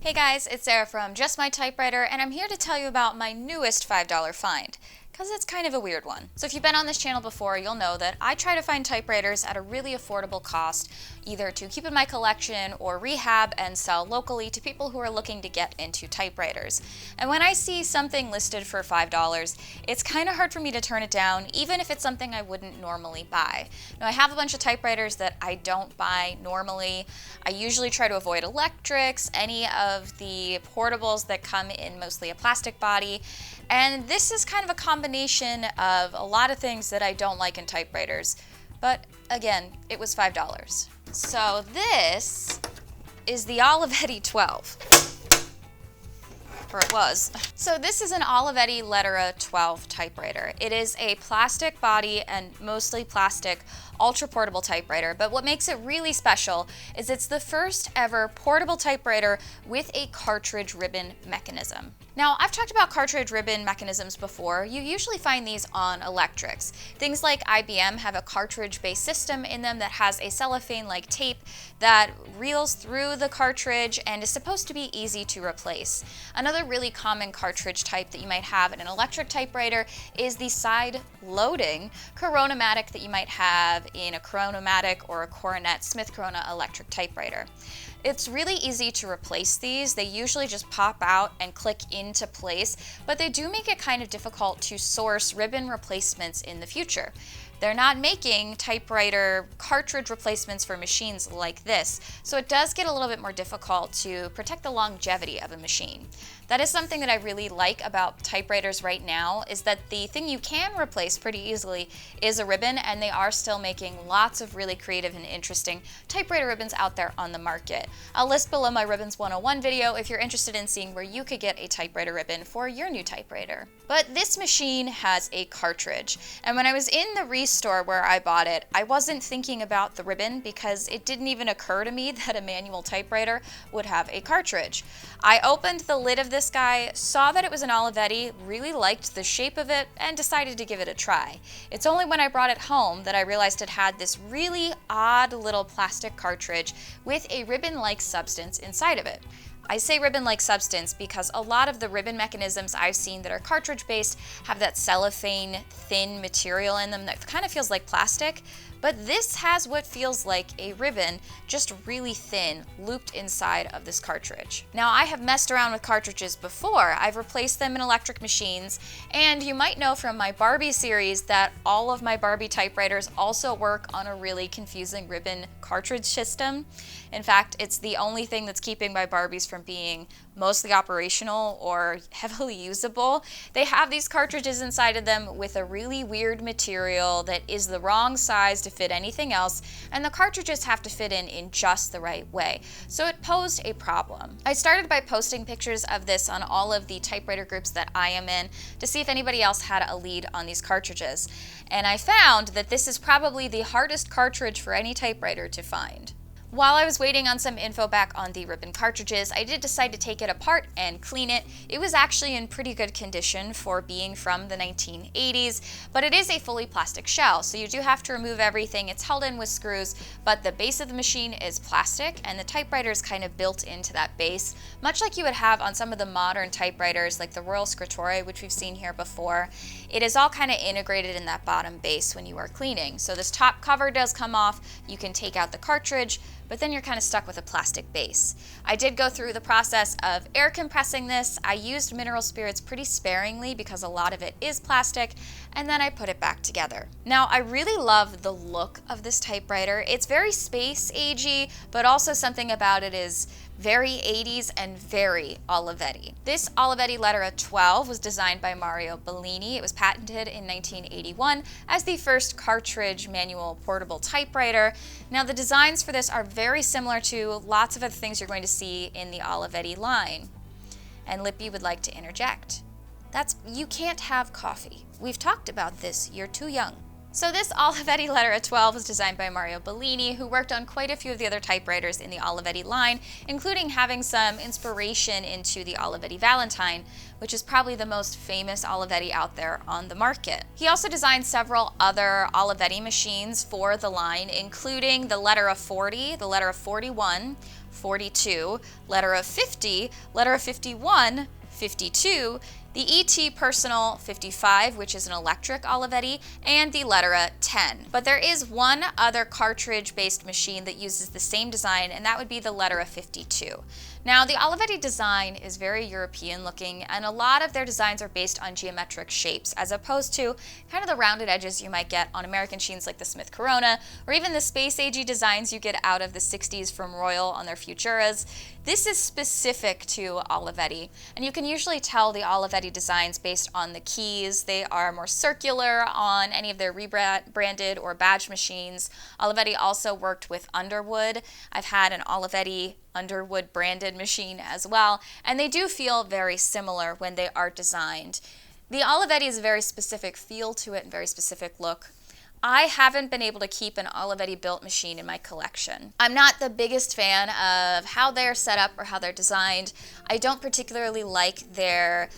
Hey guys, it's Sarah from Just My Typewriter, and I'm here to tell you about my newest $5 find, because it's kind of a weird one. So if you've been on this channel before, you'll know that I try to find typewriters at a really affordable cost, either to keep in my collection or rehab and sell locally to people who are looking to get into typewriters. And when I see something listed for $5, it's kind of hard for me to turn it down, even if it's something I wouldn't normally buy. Now, I have a bunch of typewriters that I don't buy normally. I usually try to avoid electrics, any of the portables that come in mostly a plastic body, and this is kind of a combination of a lot of things that I don't like in typewriters. But again, it was $5. So this is the Olivetti 12. Or it was. So this is an Olivetti Lettera 12 typewriter. It is a plastic body and mostly plastic ultra portable typewriter, but what makes it really special is it's the first ever portable typewriter with a cartridge ribbon mechanism. Now, I've talked about cartridge ribbon mechanisms before. You usually find these on electrics. Things like IBM have a cartridge-based system in them that has a cellophane-like tape that reels through the cartridge and is supposed to be easy to replace. Another really common cartridge type that you might have in an electric typewriter is the side-loading Coronomatic that you might have in a Coronomatic or a Coronet Smith Corona electric typewriter. It's really easy to replace these. They usually just pop out and click into place, but they do make it kind of difficult to source ribbon replacements in the future. They're not making typewriter cartridge replacements for machines like this, so it does get a little bit more difficult to protect the longevity of a machine. That is something that I really like about typewriters right now, is that the thing you can replace pretty easily is a ribbon, and they are still making lots of really creative and interesting typewriter ribbons out there on the market. I'll list below my Ribbons 101 video if you're interested in seeing where you could get a typewriter ribbon for your new typewriter. But this machine has a cartridge, and when I was in the store where I bought it, I wasn't thinking about the ribbon because it didn't even occur to me that a manual typewriter would have a cartridge. I opened the lid of this guy, saw that it was an Olivetti, really liked the shape of it, and decided to give it a try. It's only when I brought it home that I realized it had this really odd little plastic cartridge with a ribbon-like substance inside of it. I say ribbon-like substance because a lot of the ribbon mechanisms I've seen that are cartridge-based have that cellophane thin material in them that kind of feels like plastic, but this has what feels like a ribbon, just really thin, looped inside of this cartridge. Now, I have messed around with cartridges before. I've replaced them in electric machines, and you might know from my Barbie series that all of my Barbie typewriters also work on a really confusing ribbon cartridge system. In fact, it's the only thing that's keeping my Barbies from being mostly operational or heavily usable. They have these cartridges inside of them with a really weird material that is the wrong size to fit anything else, and the cartridges have to fit in just the right way. So it posed a problem. I started by posting pictures of this on all of the typewriter groups that I am in to see if anybody else had a lead on these cartridges. And I found that this is probably the hardest cartridge for any typewriter to find. While I was waiting on some info back on the ribbon cartridges, I did decide to take it apart and clean it. It was actually in pretty good condition for being from the 1980s, but it is a fully plastic shell, so you do have to remove everything. It's held in with screws, but the base of the machine is plastic, and the typewriter is kind of built into that base, much like you would have on some of the modern typewriters like the Royal Scrittore, which we've seen here before. It is all kind of integrated in that bottom base when you are cleaning. So this top cover does come off, you can take out the cartridge, but then you're kind of stuck with a plastic base. I did go through the process of air compressing this. I used mineral spirits pretty sparingly because a lot of it is plastic, and then I put it back together. Now, I really love the look of this typewriter. It's very space-agey, but also something about it is very 80s and very Olivetti. This Olivetti Lettera 12 was designed by Mario Bellini. It was patented in 1981 as the first cartridge manual portable typewriter. Now, the designs for this are very similar to lots of other things you're going to see in the Olivetti line. And Lippy would like to interject. You can't have coffee. We've talked about this, you're too young. So this Olivetti Lettera 12 was designed by Mario Bellini, who worked on quite a few of the other typewriters in the Olivetti line, including having some inspiration into the Olivetti Valentine, which is probably the most famous Olivetti out there on the market. He also designed several other Olivetti machines for the line, including the Lettera 40, the Lettera 41, 42, letter of 50, letter of 51, 52, the ET Personal 55, which is an electric Olivetti, and the Lettera 10. But there is one other cartridge-based machine that uses the same design, and that would be the Lettera 52. Now, the Olivetti design is very European looking, and a lot of their designs are based on geometric shapes, as opposed to kind of the rounded edges you might get on American machines like the Smith Corona, or even the space-agey designs you get out of the 60s from Royal on their Futuras. This is specific to Olivetti, and you can usually tell the Olivetti designs based on the keys. They are more circular on any of their rebranded or badged machines. Olivetti also worked with Underwood. I've had an Olivetti Underwood branded machine as well, and they do feel very similar when they are designed. The Olivetti is a very specific feel to it and very specific look. I haven't been able to keep an Olivetti built machine in my collection. I'm not the biggest fan of how they're set up or how they're designed. I don't particularly like their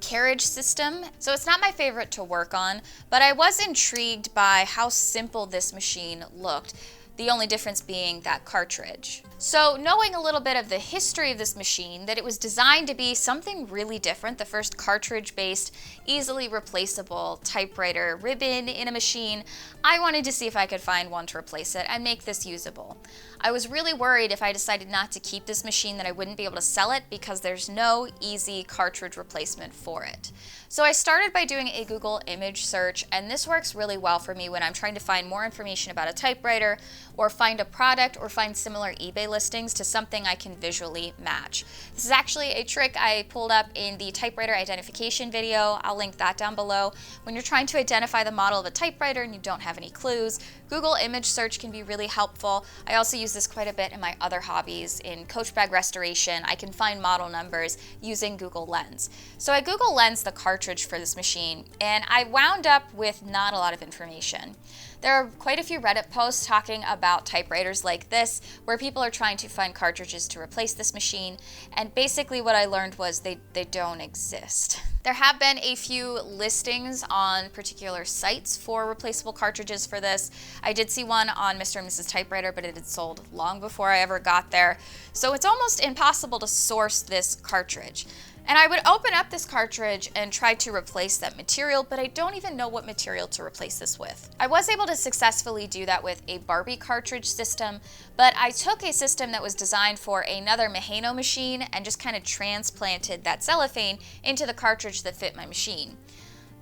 carriage system, so it's not my favorite to work on, but I was intrigued by how simple this machine looked. The only difference being that cartridge. So knowing a little bit of the history of this machine, that it was designed to be something really different, the first cartridge-based, easily replaceable typewriter ribbon in a machine, I wanted to see if I could find one to replace it and make this usable. I was really worried if I decided not to keep this machine that I wouldn't be able to sell it because there's no easy cartridge replacement for it. So I started by doing a Google image search, and this works really well for me when I'm trying to find more information about a typewriter or find a product or find similar eBay listings to something I can visually match. This is actually a trick I pulled up in the typewriter identification video. I'll link that down below. When you're trying to identify the model of a typewriter and you don't have any clues, Google image search can be really helpful. I also use this quite a bit in my other hobbies. In coach bag restoration, I can find model numbers using Google Lens. So I Google Lens the cartridge for this machine, and I wound up with not a lot of information. There are quite a few Reddit posts talking about typewriters like this, where people are trying to find cartridges to replace this machine, and basically what I learned was they don't exist. There have been a few listings on particular sites for replaceable cartridges for this. I did see one on Mr. and Mrs. Typewriter, but it had sold long before I ever got there, so it's almost impossible to source this cartridge. And I would open up this cartridge and try to replace that material, but I don't even know what material to replace this with. I was able to successfully do that with a Barbie cartridge system, but I took a system that was designed for another Mahano machine and just kind of transplanted that cellophane into the cartridge that fit my machine.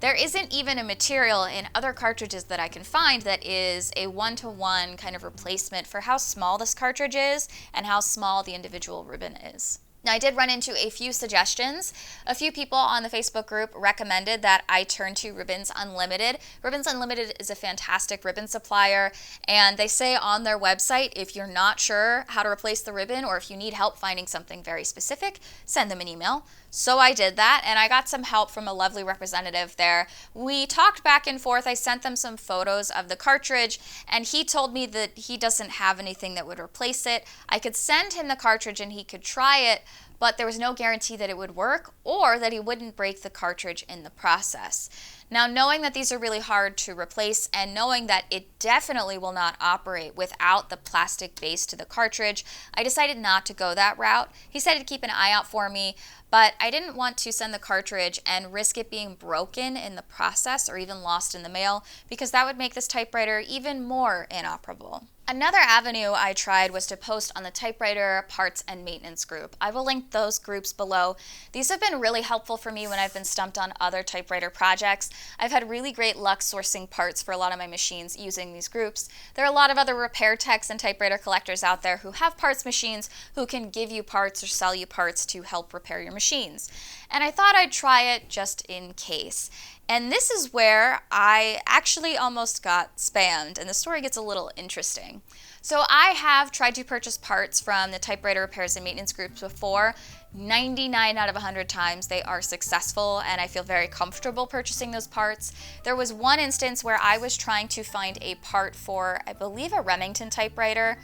There isn't even a material in other cartridges that I can find that is a one-to-one kind of replacement for how small this cartridge is and how small the individual ribbon is. Now, I did run into a few suggestions. A few people on the Facebook group recommended that I turn to Ribbons Unlimited. Ribbons Unlimited is a fantastic ribbon supplier, and they say on their website, if you're not sure how to replace the ribbon or if you need help finding something very specific, send them an email. So I did that, and I got some help from a lovely representative there. We talked back and forth. I sent them some photos of the cartridge, and he told me that he doesn't have anything that would replace it. I could send him the cartridge and he could try it, but there was no guarantee that it would work or that he wouldn't break the cartridge in the process. Now, knowing that these are really hard to replace and knowing that it definitely will not operate without the plastic base to the cartridge, I decided not to go that route. He said to keep an eye out for me, but I didn't want to send the cartridge and risk it being broken in the process or even lost in the mail, because that would make this typewriter even more inoperable. Another avenue I tried was to post on the typewriter parts and maintenance group. I will link those groups below. These have been really helpful for me when I've been stumped on other typewriter projects. I've had really great luck sourcing parts for a lot of my machines using these groups. There are a lot of other repair techs and typewriter collectors out there who have parts machines who can give you parts or sell you parts to help repair your machines. And I thought I'd try it just in case. And this is where I actually almost got spammed, and the story gets a little interesting. So I have tried to purchase parts from the typewriter repairs and maintenance groups before. 99 out of 100 times they are successful, and I feel very comfortable purchasing those parts. There was one instance where I was trying to find a part for, I believe, a Remington typewriter,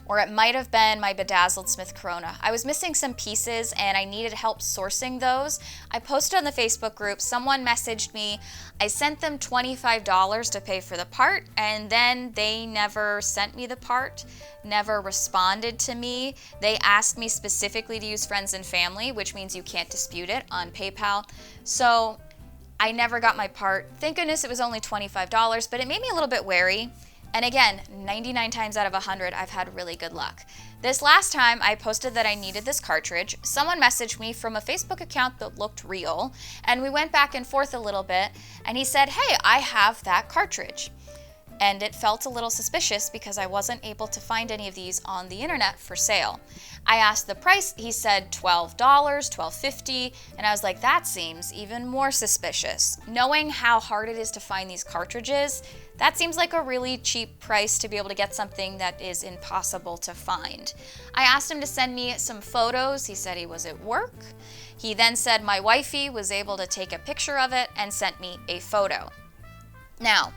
or it might have been my bedazzled Smith Corona. I was missing some pieces and I needed help sourcing those. I posted on the Facebook group, someone messaged me, I sent them $25 to pay for the part, and then they never sent me the part, never responded to me. They asked me specifically to use friends and family, which means you can't dispute it on PayPal. So I never got my part. Thank goodness it was only $25, but it made me a little bit wary. And again, 99 times out of 100, I've had really good luck. This last time I posted that I needed this cartridge, someone messaged me from a Facebook account that looked real, and we went back and forth a little bit, and he said, hey, I have that cartridge. And it felt a little suspicious because I wasn't able to find any of these on the internet for sale. I asked the price, he said $12, $12.50, and I was like, that seems even more suspicious. Knowing how hard it is to find these cartridges, that seems like a really cheap price to be able to get something that is impossible to find. I asked him to send me some photos. He said he was at work. He then said my wifey was able to take a picture of it and sent me a photo. Now,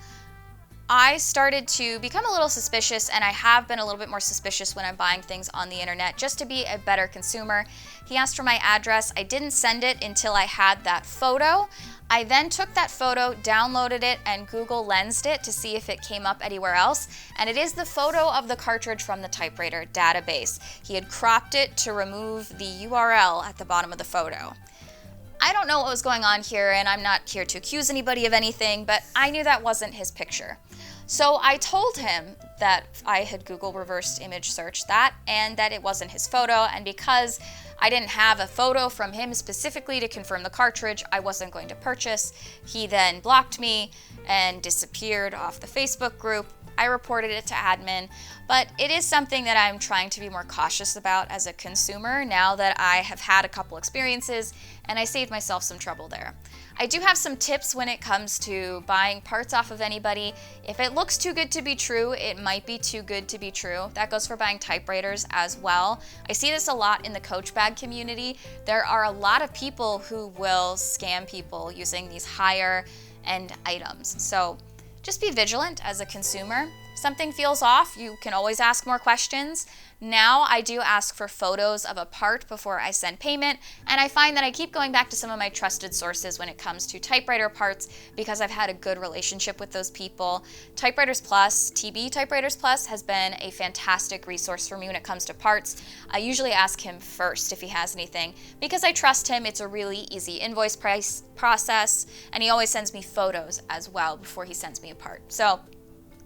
I started to become a little suspicious, and I have been a little bit more suspicious when I'm buying things on the internet just to be a better consumer. He asked for my address. I didn't send it until I had that photo. I then took that photo, downloaded it, and Google Lensed it to see if it came up anywhere else. And it is the photo of the cartridge from the Typewriter database. He had cropped it to remove the URL at the bottom of the photo. I don't know what was going on here, and I'm not here to accuse anybody of anything, but I knew that wasn't his picture. So I told him that I had Google reverse image searched that and that it wasn't his photo, and because I didn't have a photo from him specifically to confirm the cartridge, I wasn't going to purchase. He then blocked me and disappeared off the Facebook group. I reported it to admin, but it is something that I'm trying to be more cautious about as a consumer now that I have had a couple experiences and I saved myself some trouble there. I do have some tips when it comes to buying parts off of anybody. If it looks too good to be true, it might be too good to be true. That goes for buying typewriters as well. I see this a lot in the Coach bag community. There are a lot of people who will scam people using these higher end items. So just be vigilant as a consumer. If something feels off, you can always ask more questions. Now I do ask for photos of a part before I send payment, and I find that I keep going back to some of my trusted sources when it comes to typewriter parts because I've had a good relationship with those people. Typewriters Plus, TB Typewriters Plus, has been a fantastic resource for me when it comes to parts. I usually ask him first if he has anything because I trust him. It's a really easy invoice price process, and he always sends me photos as well before he sends me a part. So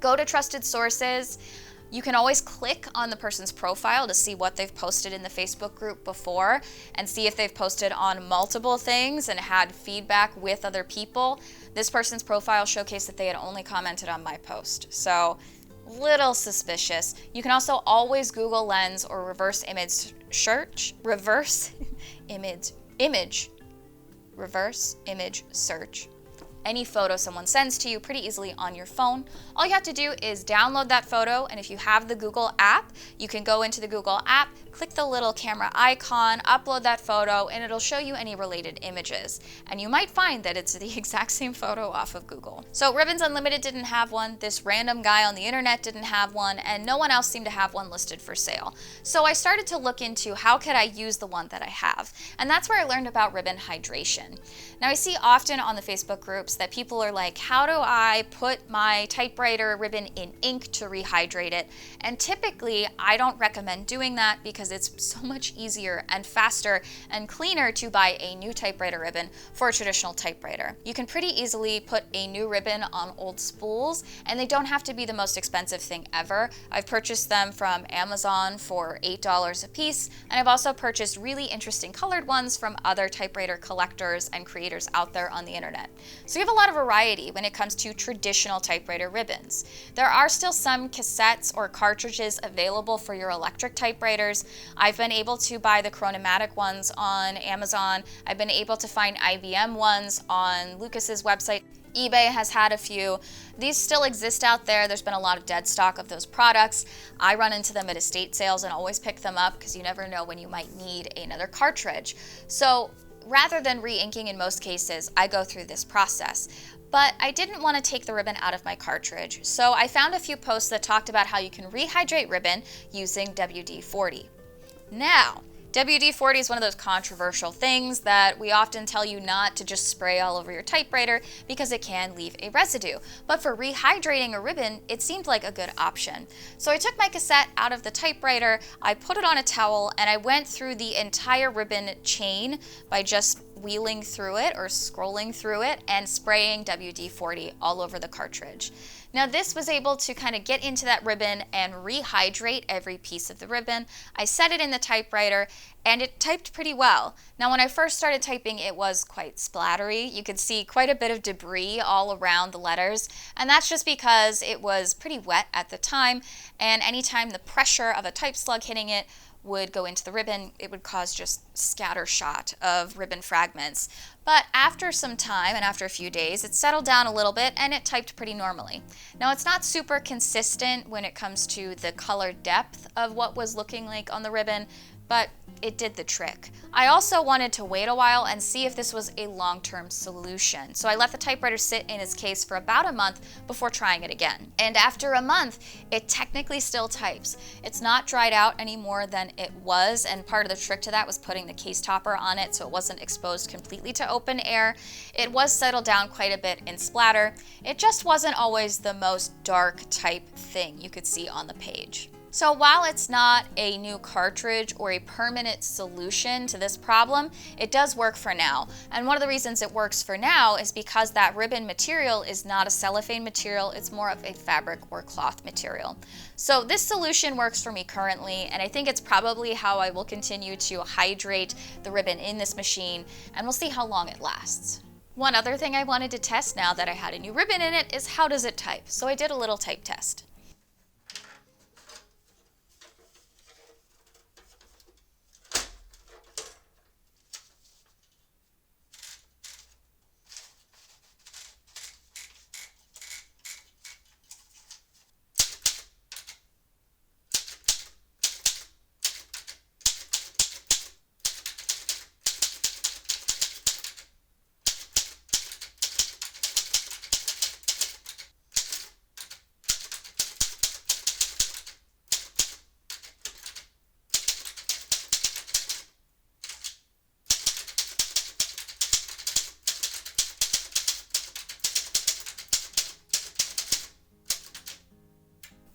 go to trusted sources. You can always click on the person's profile to see what they've posted in the Facebook group before and see if they've posted on multiple things and had feedback with other people. This person's profile showcased that they had only commented on my post. So, little suspicious. You can also always Google Lens or reverse image search, reverse image search any photo someone sends to you pretty easily on your phone. All you have to do is download that photo, and if you have the Google app, you can go into the Google app, click the little camera icon, upload that photo, and it'll show you any related images. And you might find that it's the exact same photo off of Google. So Ribbons Unlimited didn't have one, this random guy on the internet didn't have one, and no one else seemed to have one listed for sale. So I started to look into how could I use the one that I have. And that's where I learned about ribbon hydration. Now I see often on the Facebook groups that people are like, how do I put my typewriter ribbon in ink to rehydrate it? And typically I don't recommend doing that because it's so much easier and faster and cleaner to buy a new typewriter ribbon for a traditional typewriter. You can pretty easily put a new ribbon on old spools, and they don't have to be the most expensive thing ever. I've purchased them from Amazon for $8 a piece, and I've also purchased really interesting colored ones from other typewriter collectors and creators out there on the internet. So you have a lot of variety when it comes to traditional typewriter ribbons. There are still some cassettes or cartridges available for your electric typewriters. I've been able to buy the Chronomatic ones on Amazon. I've been able to find IBM ones on Lucas's website. eBay has had a few. These still exist out there. There's been a lot of dead stock of those products. I run into them at estate sales and always pick them up because you never know when you might need another cartridge. So rather than re-inking in most cases, I go through this process. But I didn't want to take the ribbon out of my cartridge, so I found a few posts that talked about how you can rehydrate ribbon using WD-40. Now, WD-40 is one of those controversial things that we often tell you not to just spray all over your typewriter because it can leave a residue. But for rehydrating a ribbon, it seemed like a good option. So I took my cassette out of the typewriter, I put it on a towel, and I went through the entire ribbon chain by just wheeling through it or scrolling through it and spraying WD-40 all over the cartridge. Now this was able to kind of get into that ribbon and rehydrate every piece of the ribbon. I set it in the typewriter and it typed pretty well. Now when I first started typing, it was quite splattery. You could see quite a bit of debris all around the letters, and that's just because it was pretty wet at the time, and anytime the pressure of a type slug hitting it would go into the ribbon, it would cause just scattershot of ribbon fragments. But after some time and after a few days, it settled down a little bit and it typed pretty normally. Now it's not super consistent when it comes to the color depth of what was looking like on the ribbon, but it did the trick. I also wanted to wait a while and see if this was a long-term solution. So I let the typewriter sit in its case for about a month before trying it again. And after a month, it technically still types. It's not dried out any more than it was, and part of the trick to that was putting the case topper on it so it wasn't exposed completely to open air. It was settled down quite a bit in splatter. It just wasn't always the most dark type thing you could see on the page. So while it's not a new cartridge or a permanent solution to this problem, it does work for now. And one of the reasons it works for now is because that ribbon material is not a cellophane material, it's more of a fabric or cloth material. So this solution works for me currently, and I think it's probably how I will continue to hydrate the ribbon in this machine, and we'll see how long it lasts. One other thing I wanted to test now that I had a new ribbon in it is how does it type? So I did a little type test.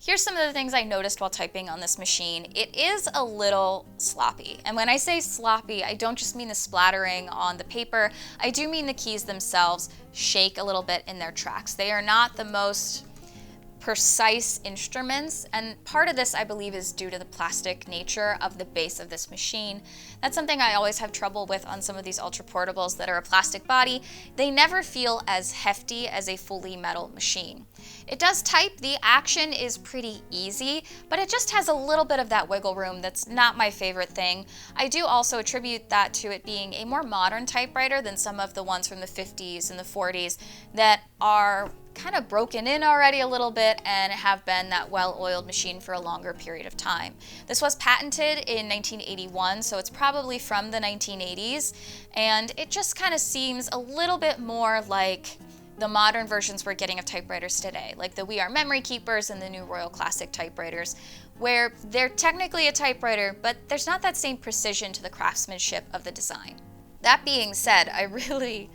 Here's some of the things I noticed while typing on this machine. It is a little sloppy. And when I say sloppy, I don't just mean the splattering on the paper. I do mean the keys themselves shake a little bit in their tracks. They are not the most precise instruments, and part of this I believe is due to the plastic nature of the base of this machine. That's something I always have trouble with on some of these ultra portables that are a plastic body. They never feel as hefty as a fully metal machine. It does type, the action is pretty easy, but it just has a little bit of that wiggle room that's not my favorite thing. I do also attribute that to it being a more modern typewriter than some of the ones from the 50s and the 40s that are kind of broken in already a little bit and have been that well-oiled machine for a longer period of time. This was patented in 1981, so it's probably from the 1980s, and it just kind of seems a little bit more like the modern versions we're getting of typewriters today, like the We Are Memory Keepers and the new Royal Classic typewriters, where they're technically a typewriter, but there's not that same precision to the craftsmanship of the design. That being said, I really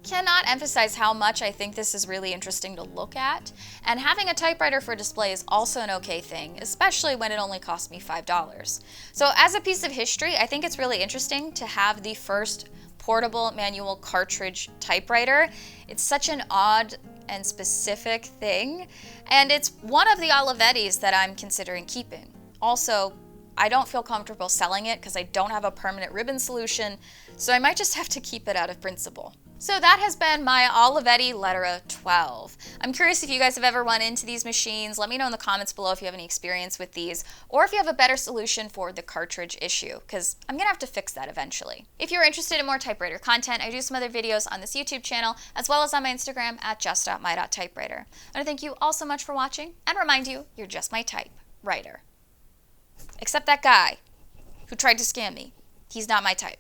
cannot emphasize how much I think this is really interesting to look at, and having a typewriter for display is also an okay thing, especially when it only cost me $5. So as a piece of history, I think it's really interesting to have the first portable manual cartridge typewriter. It's such an odd and specific thing, and it's one of the Olivettis that I'm considering keeping. Also, I don't feel comfortable selling it because I don't have a permanent ribbon solution, so I might just have to keep it out of principle. So that has been my Olivetti Lettera 12. I'm curious if you guys have ever run into these machines. Let me know in the comments below if you have any experience with these, or if you have a better solution for the cartridge issue, because I'm gonna have to fix that eventually. If you're interested in more typewriter content, I do some other videos on this YouTube channel, as well as on my Instagram at just.my.typewriter. I want to thank you all so much for watching, and remind you, you're just my typewriter. Except that guy who tried to scam me. He's not my type.